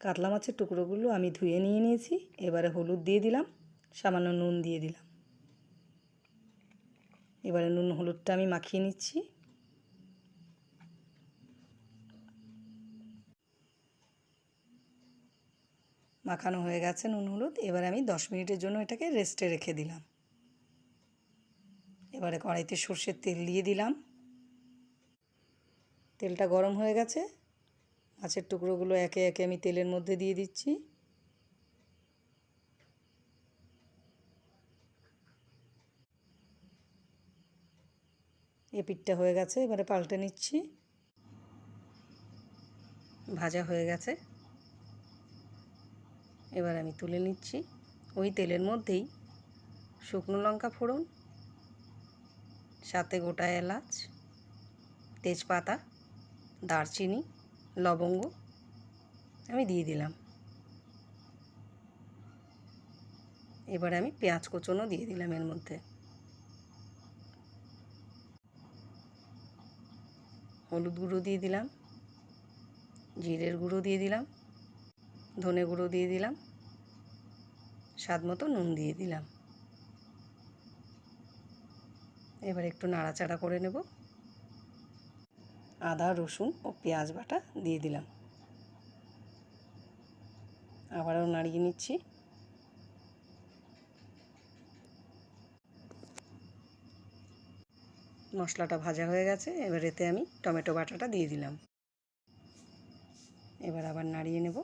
কাতলা মাছের টুকরোগুলো আমি ধুয়ে নিয়ে নিয়েছি। এবারে হলুদ দিয়ে দিলাম, সামান্য নুন দিয়ে দিলাম। এবারে নুন হলুদটা আমি মাখিয়ে নিচ্ছি। মাখানো হয়ে গেছে নুন হলুদ। এবারে আমি 10 মিনিটের জন্য এটাকে রেস্টে রেখে দিলাম। এবারে কড়াইতে সর্ষের তেল দিয়ে দিলাম। তেলটা গরম হয়ে গেছে। মাছের টুকরোগুলো একে একে আমি তেলের মধ্যে দিয়ে দিচ্ছি। পিঠটা হয়ে গেছে, এবারে পাল্টে নিচ্ছি। ভাজা হয়ে গেছে, এবার আমি তুলে নিচ্ছি। ওই তেলের মধ্যেই শুকনো লঙ্কা ফোড়ন, সাথে গোটা এলাচ, তেজপাতা, দারচিনি, লবঙ্গ আমি দিয়ে দিলাম। এবারে আমি পেঁয়াজ কুচোনো দিয়ে দিলাম এর মধ্যে। হলুদ গুঁড়ো দিয়ে দিলাম, জিরের গুঁড়ো দিয়ে দিলাম, ধনে গুঁড়ো দিয়ে দিলাম, স্বাদ মতো নুন দিয়ে দিলাম। এবার একটু নাড়াচাড়া করে নেব। আদা রসুন ও পেঁয়াজ বাটা দিয়ে দিলাম। আবারও নাড়িয়ে নিচ্ছি। মশলাটা ভাজা হয়ে গেছে, এবার এতে আমি টমেটো বাটাটা দিয়ে দিলাম। এবার আবার নাড়িয়ে নেব।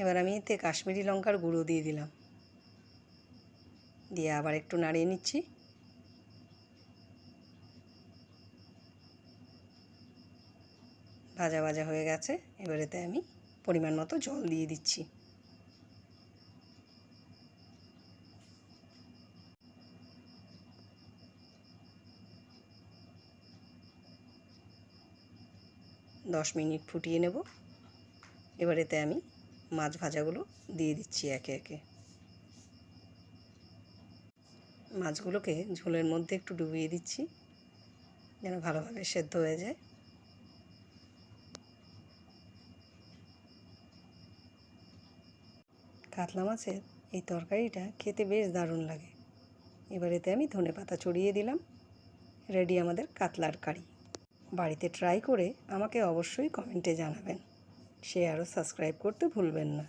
এবার আমি এতে কাশ্মীরি লঙ্কার গুঁড়ো দিয়ে দিলাম, দিয়ে আবার একটু নাড়িয়ে নিচ্ছি। ভাজা ভাজা হয়ে গেছে, এবার এতে আমি পরিমাণ মতো জল দিয়ে দিচ্ছি। দশ মিনিট ফুটিয়ে নেব। এবার এতে আমি মাছ ভাজাগুলো দিয়ে দিচ্ছি একে একে। মাছগুলোকে ঝোলের মধ্যে একটু ডুবিয়ে দিচ্ছি যেন ভালোভাবে সেদ্ধ হয়ে যায়। কাতলা মাছের এই তরকারিটা খেতে বেশ দারুণ লাগে। এবার এতে আমি ধনেপাতা ছড়িয়ে দিলাম। রেডি আমাদের কাতলার কারি। বাড়িতে ট্রাই করে আমাকে অবশ্যই কমেন্টে জানাবেন। শেয়ার ও সাবস্ক্রাইব করতে ভুলবেন না।